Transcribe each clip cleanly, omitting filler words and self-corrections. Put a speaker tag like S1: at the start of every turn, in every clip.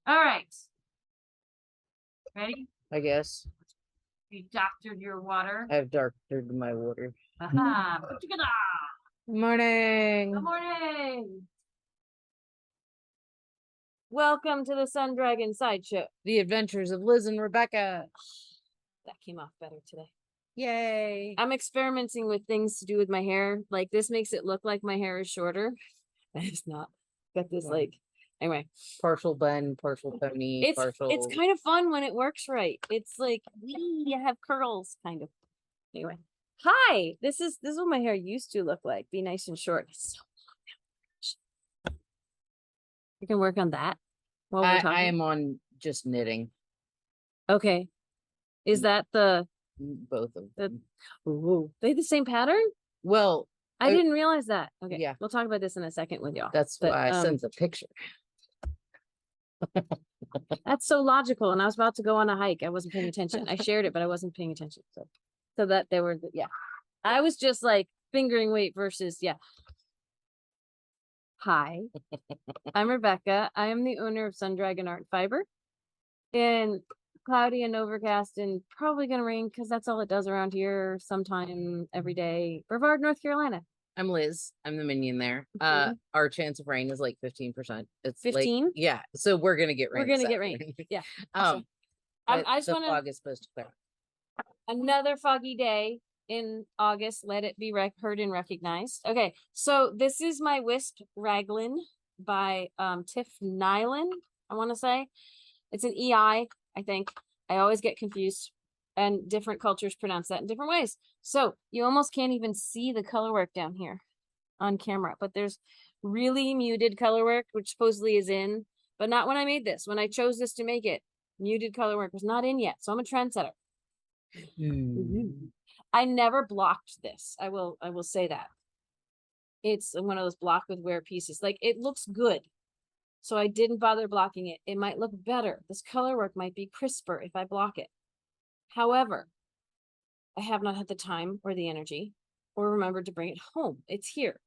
S1: All right. Ready?
S2: I guess.
S1: You doctored your water.
S2: I've doctored my water.
S1: Aha. Good
S2: Morning.
S1: morning. Welcome to the Sun Dragon Sideshow.
S2: The Adventures of Liz and Rebecca.
S1: That came off better today.
S2: Yay.
S1: I'm experimenting with things to do with my hair. Like this makes it look like my hair is shorter. And it's not. Got this like anyway.
S2: Partial bun, partial pony, partial.
S1: It's kind of fun when it works right. It's like you have curls kind of. Anyway. Hi. This is what my hair used to look like. Be nice and short. It's so long now. You can work on that while we're talking.
S2: I am on just knitting.
S1: Okay. Is that the
S2: both of them?
S1: Ooh, they the same pattern?
S2: Well,
S1: I didn't realize that. Okay.
S2: Yeah.
S1: We'll talk about this in a second with y'all.
S2: That's why I sent the picture.
S1: That's so logical. And I was about to go on a hike. I wasn't paying attention. I shared it, but I wasn't paying attention. So that they were, yeah. I was just like fingering weight versus, yeah. Hi, I'm Rebecca. I am the owner of Sun Dragon Art Fiber. And cloudy and overcast and probably gonna rain because that's all it does around here sometime every day. Brevard, North Carolina.
S2: I'm Liz. I'm the minion there. Our chance of rain is like 15%. It's
S1: 15?
S2: Like, yeah. So we're gonna get rain.
S1: We're gonna get rain. Yeah.
S2: Awesome.
S1: I just want
S2: fog is supposed to clear.
S1: Another foggy day in August. Let it be heard and recognized. Okay, so this is my Wisp Raglan by Tif Neilan. I want to say it's an EI. I think I always get confused, and different cultures pronounce that in different ways. So you almost can't even see the color work down here on camera, but there's really muted color work, which supposedly is in, but not when I made this. When I chose this to make it, muted color work was not in yet. So I'm a trendsetter. I never blocked this. I will say that. It's one of those block with wear pieces. Like it looks good. So I didn't bother blocking it. It might look better. This color work might be crisper if I block it. However, I have not had the time or the energy or remembered to bring it home. It's here.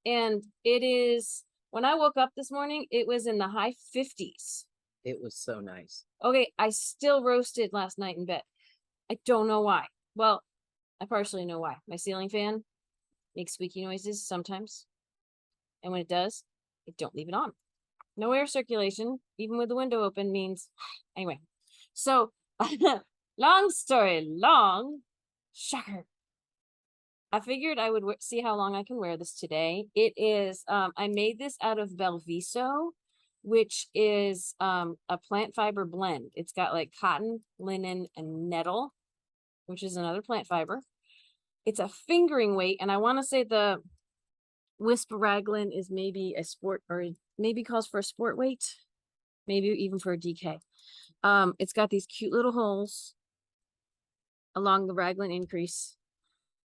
S1: And it is, when I woke up this morning, it was in the high 50s.
S2: It was so nice.
S1: Okay, I still roasted last night in bed. I don't know why. Well, I partially know why. My ceiling fan makes squeaky noises sometimes. And when it does, I don't leave it on. No air circulation, even with the window open, means anyway. So long story long, shocker. I figured I would see how long I can wear this today. It is I made this out of Belviso, which is a plant fiber blend. It's got like cotton, linen, and nettle, which is another plant fiber. It's a fingering weight, and I want to say the Wisp Raglan is maybe a sport, or maybe calls for a sport weight, maybe even for a DK. It's got these cute little holes along the Raglan increase.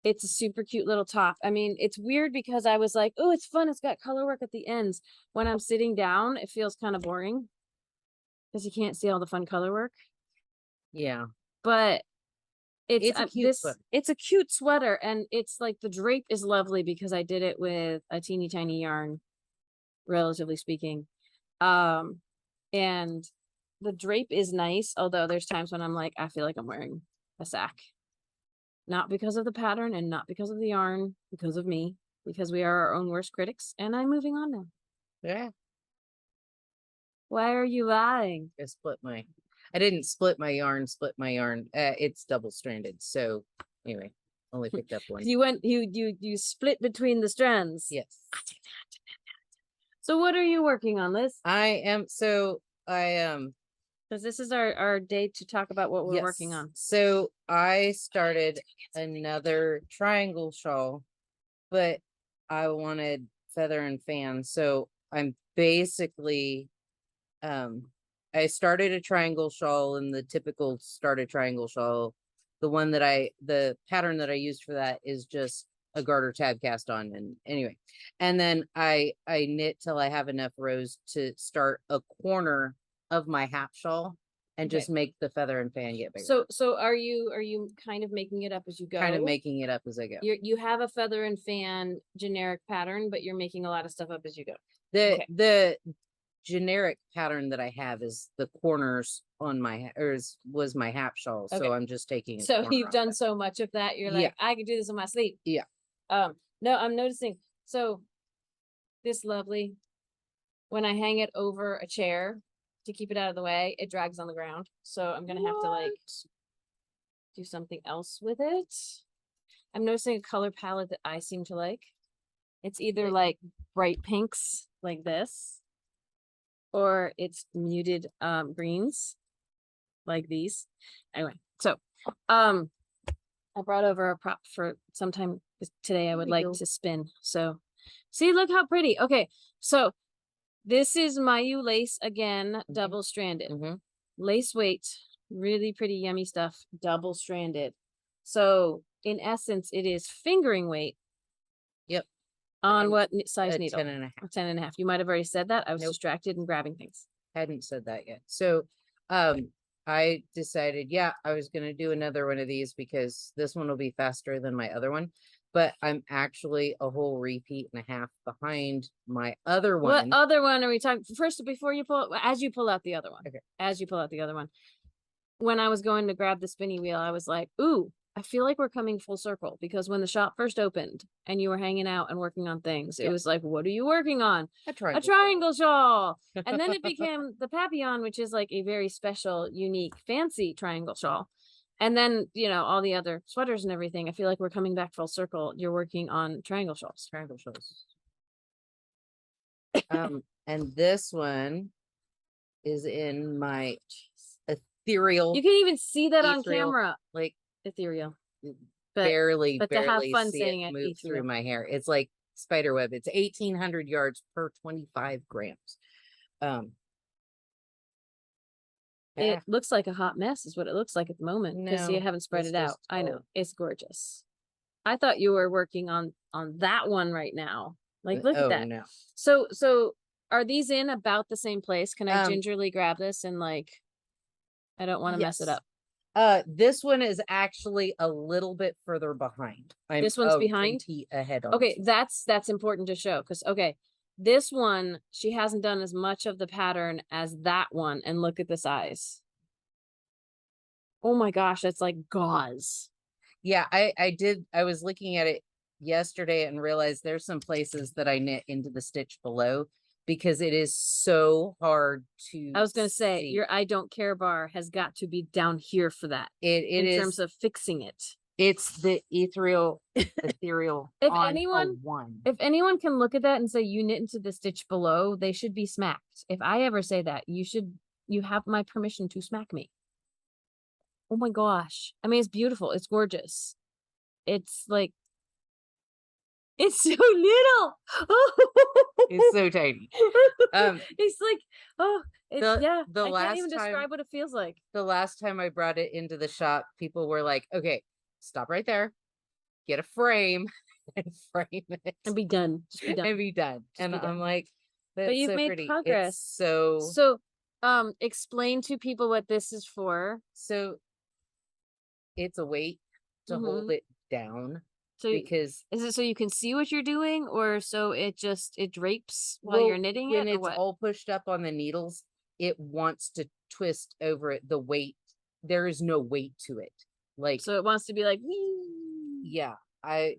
S1: It's a super cute little top. I mean, it's weird because I was like, oh, it's fun. It's got color work at the ends. When I'm sitting down, it feels kind of boring because you can't see all the fun color work.
S2: Yeah.
S1: But
S2: it's a cute sweater.
S1: It's a cute sweater, and it's like the drape is lovely because I did it with a teeny tiny yarn, relatively speaking. And the drape is nice, although there's times when I'm like, I feel like I'm wearing a sack. Not because of the pattern and not because of the yarn, because of me, because we are our own worst critics, and I'm moving on now.
S2: Yeah.
S1: Why are you lying?
S2: I didn't split my yarn. It's double stranded. So anyway, only picked up one.
S1: You split between the strands.
S2: Yes.
S1: So what are you working on, Liz? Because this is our day to talk about what we're working on.
S2: So I started another triangle shawl, but I wanted feather and fan. So I'm basically, I started a triangle shawl, and the typical started triangle shawl. The pattern that I used for that is just a garter tab cast on. And anyway, and then I knit till I have enough rows to start a corner of my half shawl and just make the feather and fan get bigger.
S1: So are you kind of making it up as you go?
S2: Kind of making it up as I go.
S1: You have a feather and fan generic pattern, but you're making a lot of stuff up as you go.
S2: The generic pattern that I have is the corners on my was my half shawl.
S1: Okay.
S2: So I'm just taking a
S1: So
S2: corner
S1: you've
S2: off
S1: done
S2: it.
S1: so much of that. You're
S2: Yeah.
S1: like, I could do this in my sleep.
S2: Yeah.
S1: No, I'm noticing. So this lovely, when I hang it over a chair to keep it out of the way, it drags on the ground. So I'm gonna have to like do something else with it. I'm noticing a color palette that I seem to like. It's either like bright pinks like this, or it's muted greens like these. Anyway, so I brought over a prop for sometime today I would like to spin. So see, look how pretty. Okay, so this is Mayu lace again, double stranded. Lace weight, really pretty yummy stuff, double stranded. So in essence, it is fingering weight.
S2: Yep.
S1: On what size needle?
S2: 10.5.
S1: 10.5. You might have already said that. I was
S2: Nope.
S1: distracted and grabbing things.
S2: Hadn't said that yet. So I decided, yeah, I was gonna do another one of these because this one will be faster than my other one. But I'm actually a whole repeat and a half behind my other one.
S1: What other one are we talking? First, before you pull, as you pull out the other one.
S2: Okay.
S1: As you pull out the other one. When I was going to grab the spinny wheel, I was like, ooh, I feel like we're coming full circle, because when the shop first opened and you were hanging out and working on things, it was like, what are you working on?
S2: A triangle.
S1: A triangle shawl. And then it became the Papillon, which is like a very special, unique, fancy triangle shawl. And then, you know, all the other sweaters and everything. I feel like we're coming back full circle. You're working on triangle shawls.
S2: Triangle shawls. And this one is in my ethereal.
S1: You can even see that on
S2: ethereal,
S1: camera.
S2: like
S1: Ethereal.
S2: barely
S1: to have fun
S2: see
S1: saying
S2: it
S1: it
S2: move
S1: ethereal.
S2: through my hair. It's like spider web. It's 1,800 yards per 25 grams.
S1: It looks like a hot mess is what it looks like at the moment, because you
S2: No,
S1: haven't spread
S2: it's
S1: it out.
S2: just
S1: I know.
S2: old.
S1: It's gorgeous. I thought you were working on that one right now. Like, look at that.
S2: No.
S1: So are these in about the same place? Can I
S2: Um,
S1: gingerly grab this and like, I don't want to mess it
S2: yes.
S1: up.
S2: This one is actually a little bit further behind.
S1: This one's behind?
S2: Ahead on
S1: Okay,
S2: this.
S1: that's important to show, because okay, this one, she hasn't done as much of the pattern as that one, and look at the size. Oh my gosh, that's like gauze.
S2: Yeah, I was looking at it yesterday and realized there's some places that I knit into the stitch below because it is so hard to
S1: I was going to say,
S2: see.
S1: your I don't care bar has got to be down here for that.
S2: It
S1: in
S2: is
S1: terms of fixing it.
S2: It's the ethereal
S1: If
S2: on
S1: anyone-
S2: a one.
S1: If anyone can look at that and say you knit into the stitch below, they should be smacked. If I ever say that, you have my permission to smack me. Oh my gosh. I mean, it's beautiful. It's gorgeous. It's like, it's so little.
S2: It's so tiny.
S1: It's like, oh, it's, yeah.
S2: the
S1: I
S2: last
S1: can't even
S2: time-
S1: describe what it feels like.
S2: The last time I brought it into the shop, people were like, okay, stop right there, get a frame and frame it
S1: And be done. Just be done.
S2: and be done.
S1: Just
S2: And
S1: be done.
S2: I'm like, that's
S1: But you've
S2: so
S1: made
S2: pretty.
S1: progress.
S2: It's so
S1: Explain to people what this is for.
S2: it's a weight to
S1: Mhm.
S2: hold it down
S1: So
S2: because
S1: is it so you can see what you're doing, or so it drapes while you're knitting
S2: when
S1: it, or
S2: it's
S1: what?
S2: all pushed up on the needles, it wants to twist over it. The weight, there is no weight to it. Like,
S1: So it wants to be like, wee.
S2: yeah, I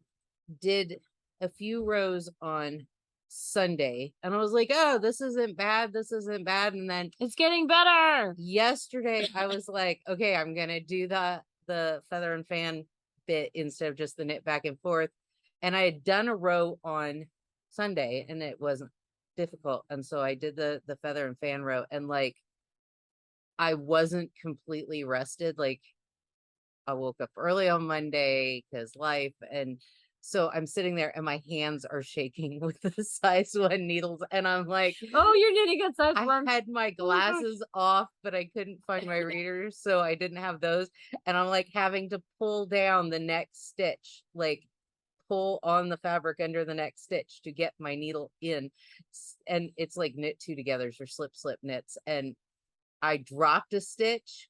S2: did a few rows on Sunday and I was like, oh, this isn't bad. This isn't bad. And then
S1: It's getting better.
S2: yesterday I was like, okay, I'm going to do the feather and fan bit instead of just the knit back and forth. And I had done a row on Sunday and it wasn't difficult. And so I did the feather and fan row and like, I wasn't completely rested. Like I woke up early on Monday because life. And so I'm sitting there and my hands are shaking with the size 1 needles. And I'm like,
S1: Oh, you're knitting a size
S2: I
S1: 1.
S2: had my glasses off, but I couldn't find my readers. So I didn't have those. And I'm like having to pull down the next stitch, like pull on the fabric under the next stitch to get my needle in. And it's like knit 2 togethers or slip knits. And I dropped a stitch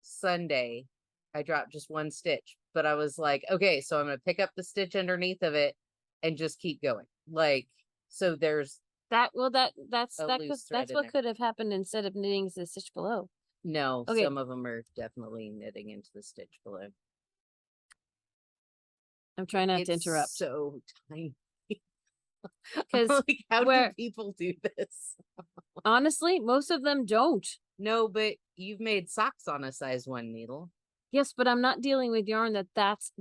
S2: Sunday. I dropped just 1 stitch, but I was like, okay, so I'm going to pick up the stitch underneath of it and just keep going. Like, so there's
S1: that's
S2: A
S1: that
S2: loose
S1: could,
S2: thread
S1: that's
S2: in
S1: what
S2: there.
S1: could have happened instead of knitting the stitch below.
S2: No,
S1: Okay.
S2: some of them are definitely knitting into the stitch below.
S1: I'm trying not to
S2: It's
S1: interrupt.
S2: so tiny.
S1: 'Cause
S2: like, how do
S1: where-
S2: people do this?
S1: Honestly, most of them don't.
S2: No, but you've made socks on a size 1 needle.
S1: Yes, but I'm not dealing with yarn that's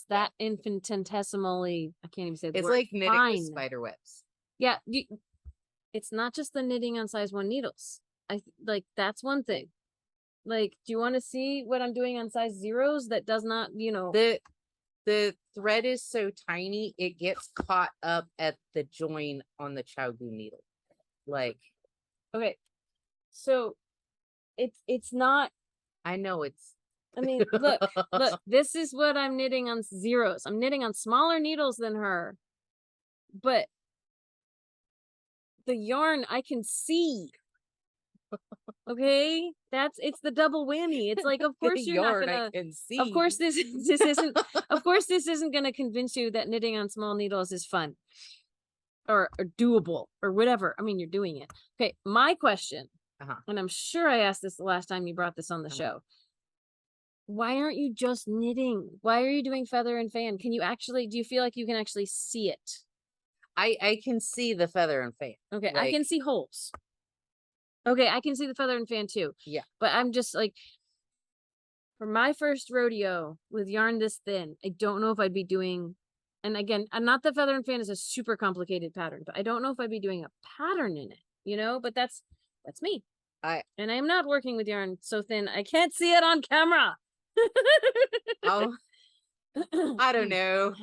S1: that infinitesimally. I can't even say the
S2: It's
S1: word.
S2: like knitting
S1: fine.
S2: with spider webs.
S1: Yeah, it's not just the knitting on size 1 needles. Like that's one thing. Like, do you want to see what I'm doing on size 0s? That does not,
S2: The thread is so tiny it gets caught up at the join on the Chowgu needle. Like,
S1: okay, so it's not.
S2: I know it's.
S1: I mean, look, this is what I'm knitting on 0s. I'm knitting on smaller needles than her, but the yarn I can see. Okay, it's the double whammy. It's like, of course you're not gonna. Of course this isn't. Of course this isn't gonna convince you that knitting on small needles is fun, or doable, or whatever. I mean, you're doing it. Okay, my question, and I'm sure I asked this the last time you brought this on the show. Why aren't you just knitting? Why are you doing feather and fan? Do you feel like you can actually see it?
S2: I can see the feather and fan.
S1: Okay, I can see holes. Okay, I can see the feather and fan too.
S2: Yeah.
S1: But I'm just like, for my first rodeo with yarn this thin, I don't know if I'd be doing, and again, not that feather and fan is a super complicated pattern, but I don't know if I'd be doing a pattern in it, but that's me. And I am not working with yarn so thin, I can't see it on camera.
S2: Oh, I don't know.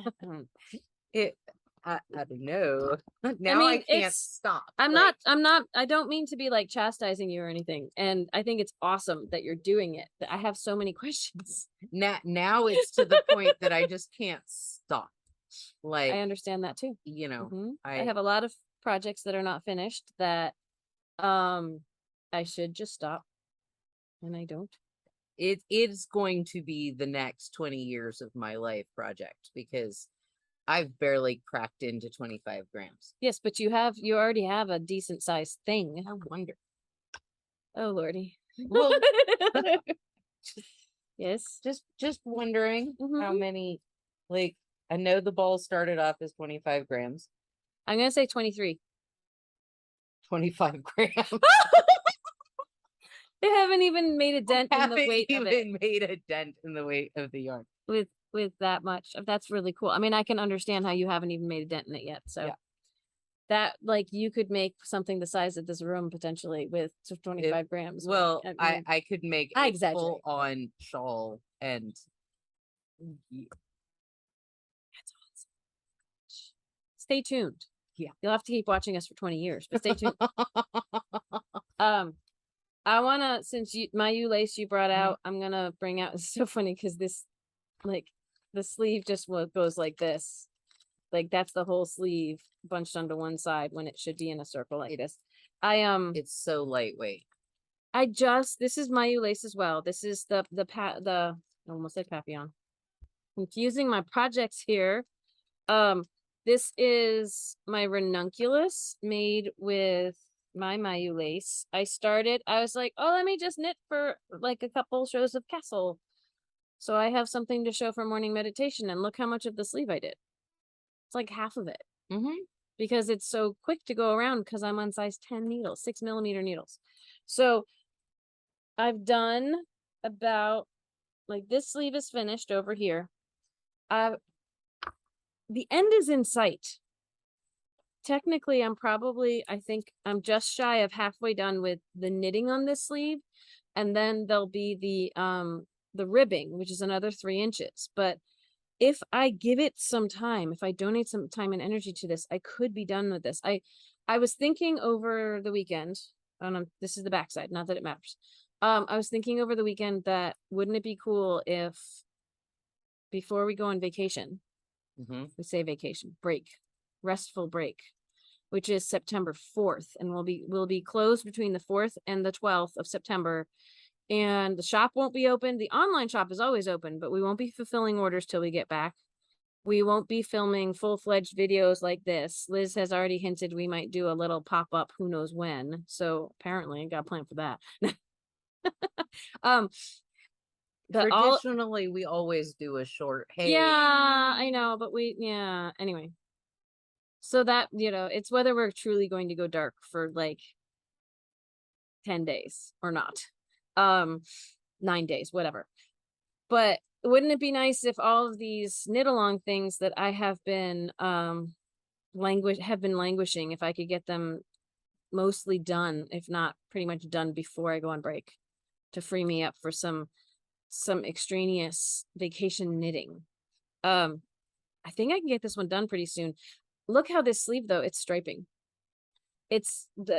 S2: I don't know. Now I can't stop.
S1: I don't mean to be like chastising you or anything. And I think it's awesome that you're doing it. I have so many questions.
S2: Now it's to the point that I just can't stop. Like,
S1: I understand that too. I have a lot of projects that are not finished that I should just stop. And I don't.
S2: It is going to be the next 20 years of my life project, because I've barely cracked into 25 grams.
S1: Yes, but you already have a decent sized thing.
S2: I wonder.
S1: Oh Lordy.
S2: Well,
S1: yes.
S2: Just wondering how many, like, I know the ball started off as 25 grams.
S1: I'm gonna say 23.
S2: 25 grams.
S1: They haven't even made a dent in the weight of it.
S2: Haven't made a dent in the weight of the yarn.
S1: With that much. That's really cool. I mean, I can understand how you haven't even made a dent in it yet. So that, like, you could make something the size of this room potentially with 25 grams.
S2: Well, I could make a full on shawl, and
S1: that's awesome. Stay tuned.
S2: Yeah.
S1: You'll have to keep watching us for 20 years, but stay tuned. I wanna, since my lace you brought out, I'm gonna bring out, it's so funny because this, like, the sleeve just goes like this. Like, that's the whole sleeve bunched onto one side when it should be in a circle like this.
S2: It's so lightweight.
S1: This is my lace as well. This is I almost said Papillon. Confusing my projects here. This is my Ranunculus made with my Mayu lace. I was like, oh, let me just knit for like a couple shows of Castle. So I have something to show for morning meditation, and look how much of the sleeve I did. It's like half of it. Because it's so quick to go around, because I'm on size 10 needles, 6mm needles. So I've done about, like, this sleeve is finished over here. The end is in sight. Technically, I think I'm just shy of halfway done with the knitting on this sleeve. And then there'll be the ribbing, which is another 3 inches. But if I give it some time, if I donate some time and energy to this, I could be done with this. I was thinking over the weekend, this is the backside, not that it matters. I was thinking over the weekend that wouldn't it be cool if before we go on vacation, we say vacation, restful break, which is September 4th, and we'll be closed between the 4th and the 12th of September. And the shop won't be open. The online shop is always open, but we won't be fulfilling orders till we get back. We won't be filming full-fledged videos like this. Liz has already hinted we might do a little pop-up who knows when. So apparently I got a plan for that. But
S2: Traditionally, we always do a short, hey.
S1: Yeah, I know, but anyway. So that, it's whether we're truly going to go dark for like 10 days or not. 9 days, whatever. But wouldn't it be nice if all of these knit along things that I have been languishing, if I could get them mostly done, if not pretty much done before I go on break, to free me up for some extraneous vacation knitting. I think I can get this one done pretty soon. Look how this sleeve though, it's striping.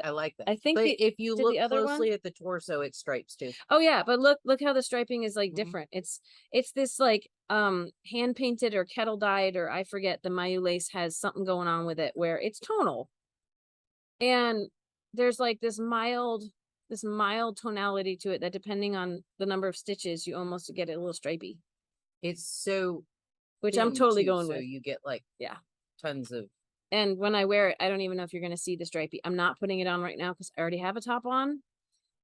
S2: I like that.
S1: I think
S2: but if you look
S1: the other
S2: closely
S1: one?
S2: at the torso, it stripes too.
S1: Oh yeah, but look how the striping is like
S2: Mhm.
S1: different. It's this like hand painted or kettle dyed, or I forget, the Mayu lace has something going on with it where it's tonal. And there's like this mild tonality to it that, depending on the number of stitches, you almost get it a little stripy.
S2: It's so
S1: Which I'm
S2: thin,
S1: totally
S2: too,
S1: going
S2: so
S1: with.
S2: you get like
S1: Yeah.
S2: tons of.
S1: And when I wear it, I don't even know if you're going to see the stripy. I'm not putting it on right now because I already have a top on.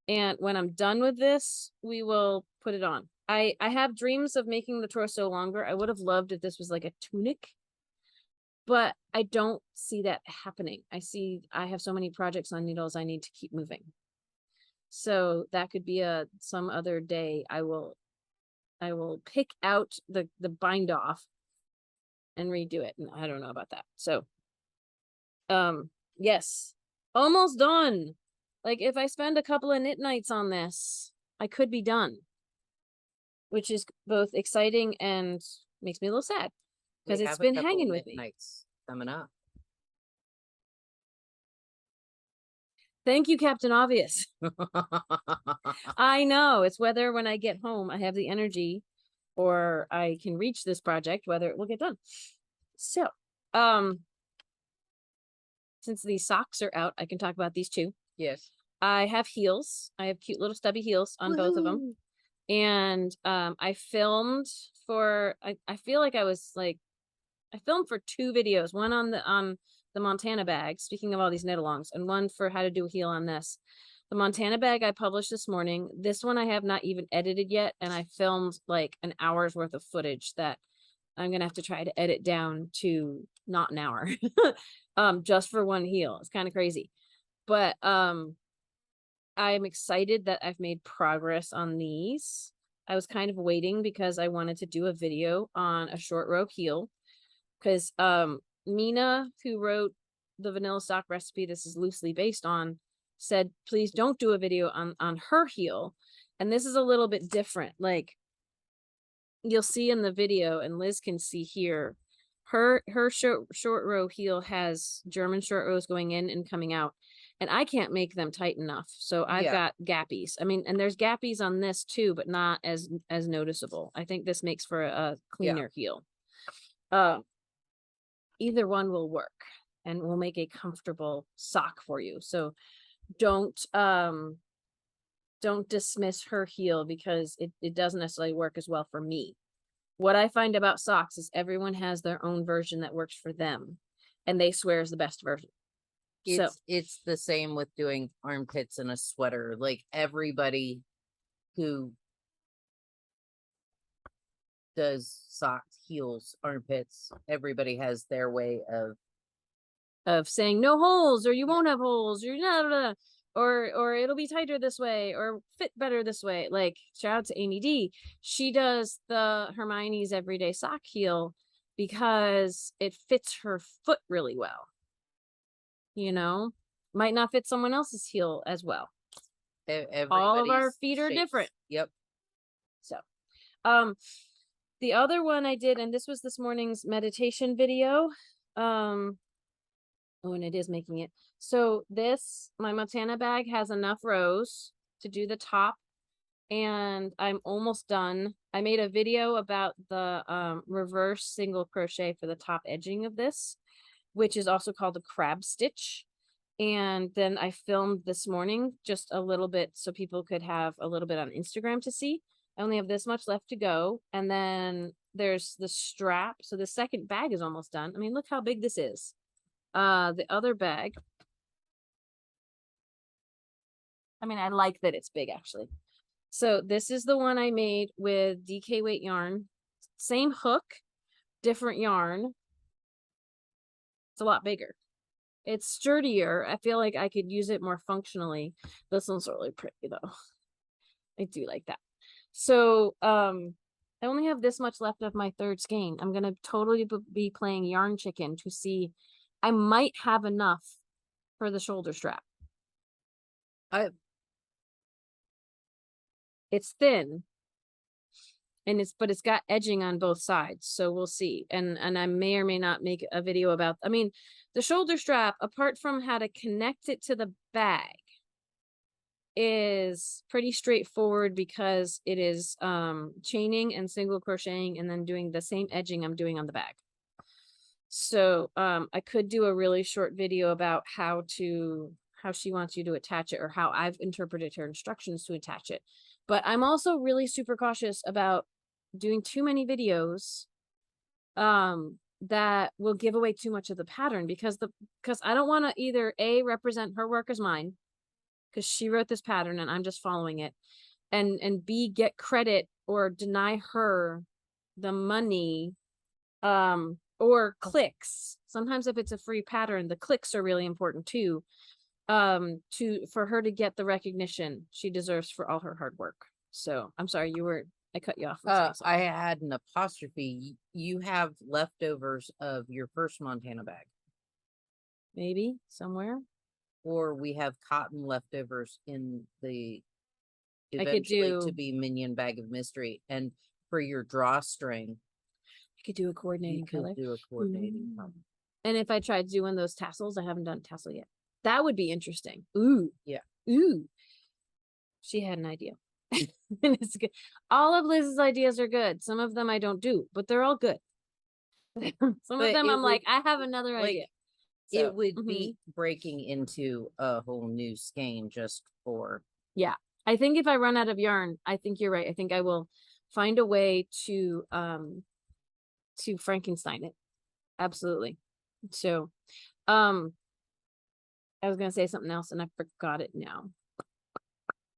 S1: And when I'm done with this, we will put it on. I have dreams of making the torso longer. I would have loved if this was like a tunic, but I don't see that happening. I have so many projects on needles I need to keep moving. So that could be some other day. I will pick out the bind off and redo it. And I don't know about that. So yes, almost done. Like, if I spend a couple of knit nights on this, I could be done, which is both exciting and makes me a little sad because it's been hanging with me.
S2: Nights coming up.
S1: Thank you, Captain Obvious. I know, it's whether when I get home I have the energy or I can reach this project, whether it will get done. So, since these socks are out, I can talk about these two. Yes. I have heels. I have cute little stubby heels on both of them. And I filmed for, I feel like I filmed for 2 videos, one on the Montana bag, speaking of all these knit-alongs, and one for how to do a heel on this. The Montana bag I published this morning. This one I have not even edited yet, and I filmed like an hour's worth of footage that I'm gonna have to try to edit down to not an hour. Just for one heel. It's kind of crazy. But I'm excited that I've made progress on these. I was kind of waiting because I wanted to do a video on a short row heel, because Mina, who wrote the vanilla sock recipe this is loosely based on, said please don't do a video on her heel. And this is a little bit different. Like, you'll see in the video, and Liz can see here, her short row heel has German short rows going in and coming out, and I can't make them tight enough. So I've got gappies. I mean, and there's gappies on this too, but not as noticeable. I think this makes for a cleaner heel. Either one will work and will make a comfortable sock for you. So don't dismiss her heel because it doesn't necessarily work as well for me. What I find about socks is everyone has their own version that works for them, and they swear is the best version.
S2: It's the same with doing armpits in a sweater. Like, everybody who does socks, heels, armpits, everybody has their way
S1: of saying no holes, or you won't have holes, or blah, blah, blah, or it'll be tighter this way, or fit better this way. Like, shout out to Amy D. She does the Hermione's everyday sock heel because it fits her foot really well. Might not fit someone else's heel as well. All of our feet are different.
S2: Yep.
S1: So, the other one I did, and this was this morning's meditation video. Oh, and it is making it. So my Montana bag has enough rows to do the top, and I'm almost done. I made a video about the reverse single crochet for the top edging of this, which is also called a crab stitch. And then I filmed this morning just a little bit so people could have a little bit on Instagram to see. I only have this much left to go. And then there's the strap. So the second bag is almost done. I mean, look how big this is. The other bag. I mean, I like that it's big actually. So this is the one I made with DK weight yarn. Same hook, different yarn. It's a lot bigger. It's sturdier. I feel like I could use it more functionally. This one's really pretty though. I do like that. So, I only have this much left of my third skein. I'm going to totally be playing Yarn Chicken to see. I might have enough for the shoulder strap. It's thin. And but it's got edging on both sides. So we'll see. And I may or may not make a video about, I mean, the shoulder strap, apart from how to connect it to the bag, is pretty straightforward because it is chaining and single crocheting and then doing the same edging I'm doing on the bag. So I could do a really short video about how she wants you to attach it, or how I've interpreted her instructions to attach it. But I'm also really super cautious about doing too many videos that will give away too much of the pattern, because I don't want to either A, represent her work as mine, because she wrote this pattern and I'm just following it, and B, get credit or deny her the money or clicks. Sometimes if it's a free pattern, the clicks are really important too, for her to get the recognition she deserves for all her hard work. So I'm sorry, I cut you off.
S2: I had an apostrophe. You have leftovers of your first Montana bag.
S1: Maybe somewhere.
S2: Or we have cotton leftovers in the
S1: eventually
S2: to be Minion Bag of Mystery. And for your drawstring,
S1: I could do a coordinating color.
S2: Do a coordinating color.
S1: And if I tried doing those tassels, I haven't done tassel yet. That would be interesting. Ooh.
S2: Yeah.
S1: Ooh. She had an idea. And it's good. All of Liz's ideas are good. Some of them I don't do, but they're all good. Some of them I'm like, I have another idea.
S2: So, it would be breaking into a whole new skein just for.
S1: Yeah. I think if I run out of yarn, I think you're right. I think I will find a way to Frankenstein it. Absolutely. So, I was going to say something else and I forgot it now.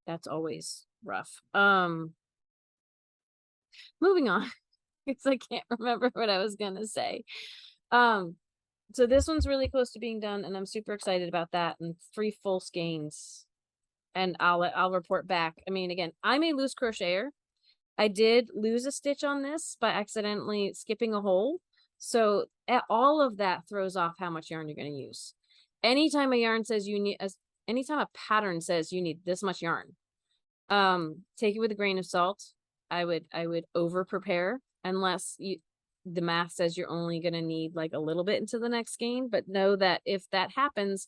S1: That's always rough. Moving on, because I can't remember what I was going to say. So this one's really close to being done and I'm super excited about that, and 3 full skeins, and I'll report back. I mean, again, I'm a loose crocheter. I did lose a stitch on this by accidentally skipping a hole. So all of that throws off how much yarn you're going to use. Anytime a yarn says anytime a pattern says you need this much yarn, take it with a grain of salt. I would over prepare unless the math says you're only going to need like a little bit into the next skein. But know that if that happens,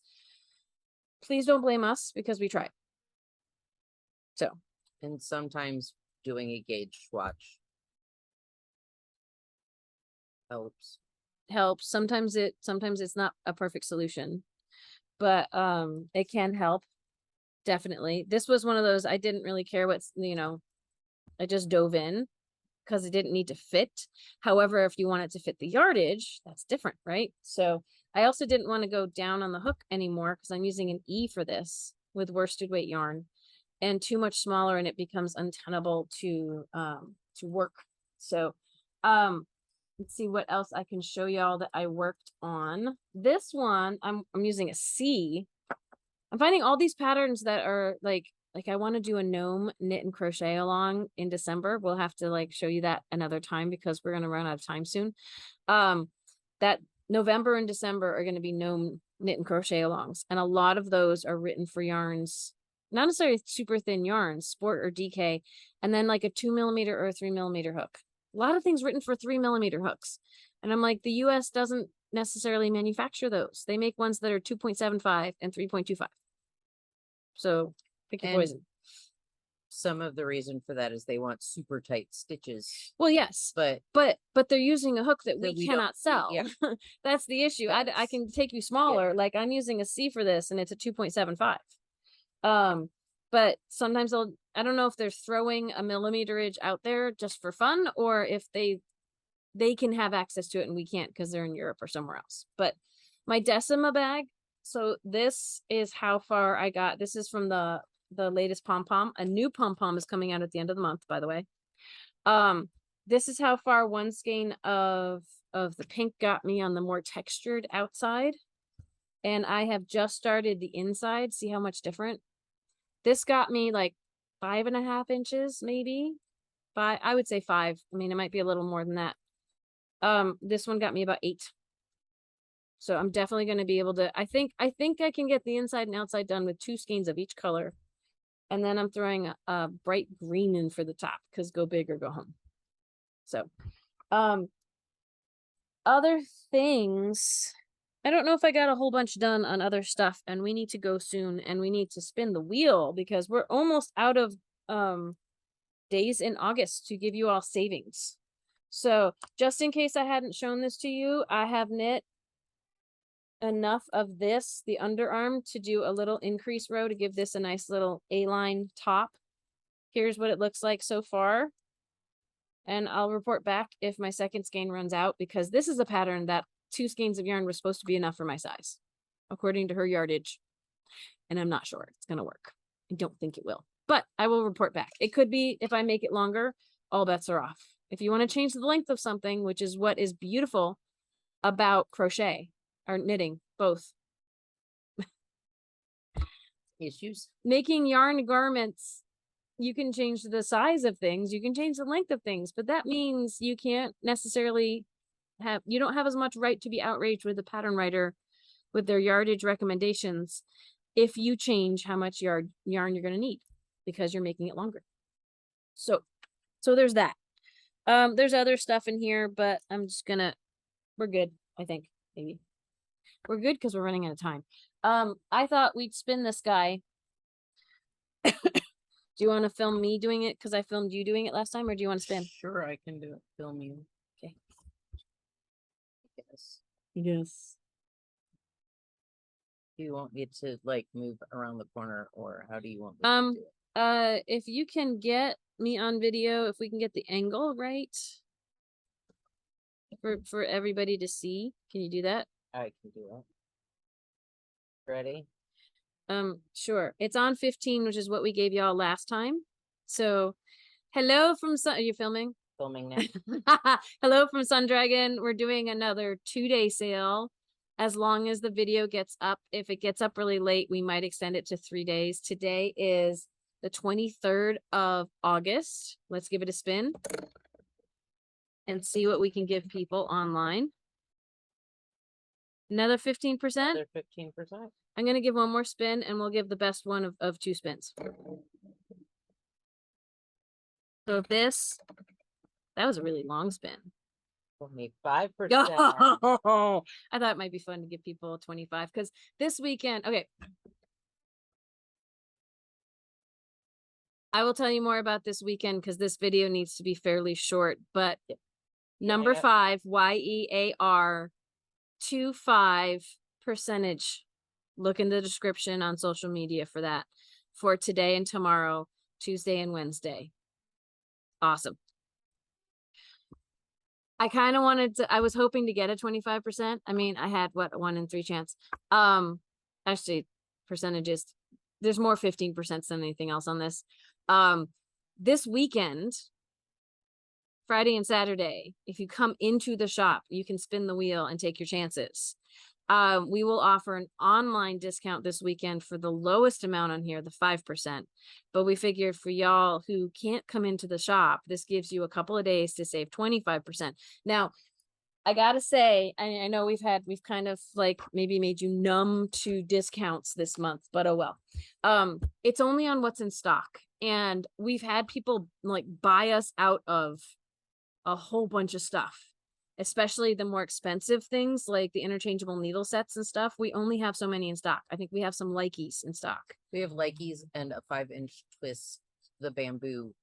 S1: please don't blame us, because we tried. So,
S2: and sometimes doing a gauge swatch helps.
S1: Sometimes it's not a perfect solution, but it can help. Definitely. This was one of those, I didn't really care I just dove in because it didn't need to fit. However, if you want it to fit the yardage, that's different, right? So I also didn't want to go down on the hook anymore because I'm using an E for this with worsted weight yarn, and too much smaller and it becomes untenable to work. So let's see what else I can show y'all that I worked on. This one, I'm using a C. I'm finding all these patterns that are like I want to do a gnome knit and crochet along in December. We'll have to show you that another time because we're going to run out of time soon. That November and December are going to be gnome knit and crochet alongs. And a lot of those are written for yarns, not necessarily super thin yarns, sport or DK, and then like a 2mm or a 3mm hook. A lot of things written for 3mm hooks. And I'm like, the US doesn't necessarily manufacture those. They make ones that are 2.75 and 3.25. So pick your poison.
S2: Some of the reason for that is they want super tight stitches.
S1: Well, yes, but they're using a hook that we cannot sell.
S2: Yeah.
S1: That's the issue. I can take you smaller. Yeah. Like I'm using a C for this and it's a 2.75. But sometimes I don't know if they're throwing a millimeterage out there just for fun, or if they they can have access to it and we can't because they're in Europe or somewhere else. But my Decima bag, so this is how far I got. This is from the latest pom-pom. A new pom-pom is coming out at the end of the month, by the way. This is how far one skein of the pink got me on the more textured outside. And I have just started the inside. See how much different? This got me like 5.5 inches, maybe. I would say 5. I mean, it might be a little more than that. This one got me about 8. So I'm definitely going to be able to, I think I can get the inside and outside done with 2 skeins of each color. And then I'm throwing a bright green in for the top because go big or go home. So, other things, I don't know if I got a whole bunch done on other stuff, and we need to go soon, and we need to spin the wheel because we're almost out of days in August to give you all savings. So just in case I hadn't shown this to you, I have knit enough of this, the underarm, to do a little increase row to give this a nice little A-line top. Here's what it looks like so far. And I'll report back if my second skein runs out, because this is a pattern that 2 skeins of yarn was supposed to be enough for my size, according to her yardage. And I'm not sure it's going to work. I don't think it will, but I will report back. It could be if I make it longer, all bets are off. If you want to change the length of something, which is what is beautiful about crochet or knitting, both.
S2: Issues.
S1: Making yarn garments, you can change the size of things, you can change the length of things, but that means you can't necessarily you don't have as much right to be outraged with the pattern writer with their yardage recommendations if you change how much yarn you're going to need because you're making it longer. So there's that. There's other stuff in here, but I'm just gonna, we're good, I think. Maybe we're good because we're running out of time. I thought we'd spin this guy. Do you want to film me doing it because I filmed you doing it last time, or do you want to spin?
S2: Sure, I can do it. Film you.
S1: Okay.
S2: Yes. Do you want me to like move around the corner, or how do you want me to do it?
S1: If you can get me on video, if we can get the angle right for everybody to see, can you do that?
S2: I can do it. Ready?
S1: Sure. It's on 15, which is what we gave y'all last time. So, hello from Sun. Are you filming?
S2: Filming now.
S1: Hello from Sun Dragon. We're doing another 2-day sale. As long as the video gets up. If it gets up really late, we might extend it to 3 days. Today is the 23rd of August. Let's give it a spin and see what we can give people online. Another 15%?
S2: Another 15%.
S1: I'm going to give one more spin and we'll give the best one of 2 spins. So this, that was a really long spin.
S2: Only 5%.
S1: Oh, I thought it might be fun to give people 25 because this weekend, okay. I will tell you more about this weekend because this video needs to be fairly short, but number 5, YEAR 25%. Look in the description on social media for that for today and tomorrow, Tuesday and Wednesday. Awesome. I kind of wanted to, I was hoping to get a 25%. I mean, I had what, a 1 in 3 chance. Actually, percentages, there's more 15% than anything else on this. This weekend, Friday and Saturday, if you come into the shop, you can spin the wheel and take your chances. We will offer an online discount this weekend for the lowest amount on here, the 5%. But we figured for y'all who can't come into the shop, this gives you a couple of days to save 25%. Now, I gotta say, I know we've kind of like maybe made you numb to discounts this month, but oh well. It's only on what's in stock. And we've had people like buy us out of a whole bunch of stuff. Especially the more expensive things like the interchangeable needle sets and stuff. We only have so many in stock. I think we have some Likes in stock.
S2: We have Likes and a 5-inch twist, the bamboo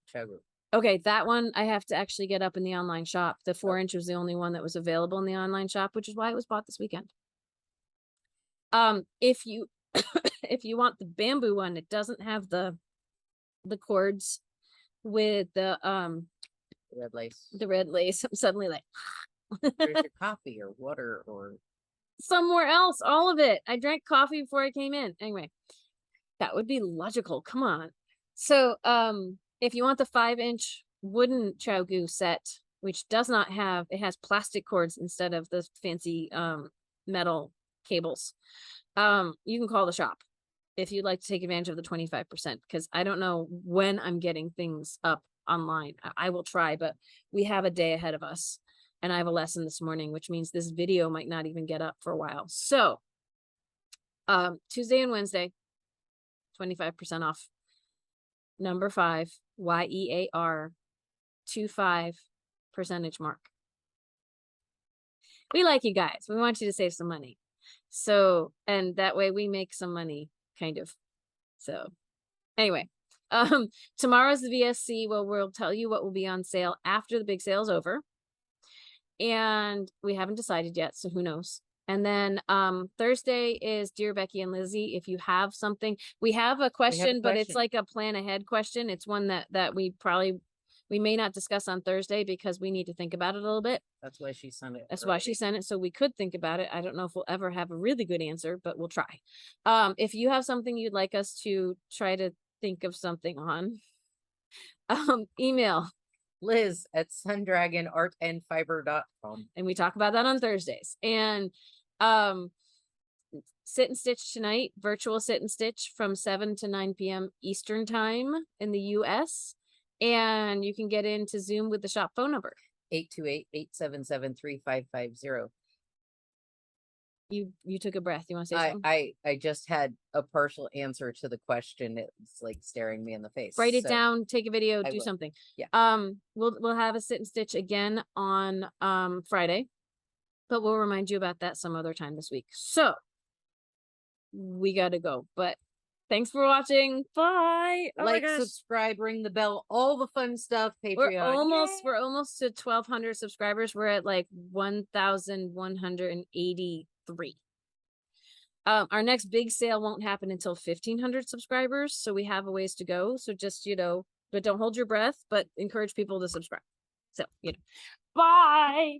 S2: choker.
S1: Okay, that one I have to actually get up in the online shop. The 4-inch was the only one that was available in the online shop, which is why it was bought this weekend. If you if you want the bamboo one, it doesn't have the cords with the
S2: The red lace.
S1: The red lace. I'm suddenly like,
S2: There's your coffee or water or
S1: somewhere else. All of it. I drank coffee before I came in. Anyway, that would be logical. Come on. So, if you want the 5-inch wooden Chow set, which does not have, it has plastic cords instead of the fancy metal cables, you can call the shop if you'd like to take advantage of the 25%, because I don't know when I'm getting things up online. I will try, but we have a day ahead of us, and I have a lesson this morning, which means this video might not even get up for a while. So Tuesday and Wednesday, 25% off. Number 5, YEAR 25 percentage mark. We like you guys. We want you to save some money. So, and that way we make some money, kind of. So anyway, tomorrow's the VSC. Well, we'll tell you what will be on sale after the big sale's over. And we haven't decided yet, so who knows. And then Thursday is Dear Becky and Lizzie. If you have something, we have a question, but it's like a plan ahead question. It's one that we may not discuss on Thursday because we need to think about it a little bit.
S2: That's why she sent it.
S1: That's why she sent it, so we could think about it. I don't know if we'll ever have a really good answer, but we'll try. If you have something you'd like us to try to think of something on, email
S2: Liz at sundragonartandfiber.com.
S1: and we talk about that on Thursdays. And sit and stitch tonight, virtual sit and stitch from 7 to 9 p.m. Eastern time in the US. And you can get into Zoom with the shop phone number
S2: 828-877-3550.
S1: You took a breath. You want to say something?
S2: I just had a partial answer to the question. It's like staring me in the face.
S1: Write it down, take a video, do something.
S2: Yeah.
S1: We'll have a sit and stitch again on Friday, but we'll remind you about that some other time this week. So we gotta go, but thanks for watching. Bye.
S2: Like, subscribe, ring the bell, all the fun stuff. Patreon.
S1: We're almost to 1,200 subscribers. We're at like 1,183. Our next big sale won't happen until 1,500 subscribers, so we have a ways to go. So just, but don't hold your breath, but encourage people to subscribe. So, bye.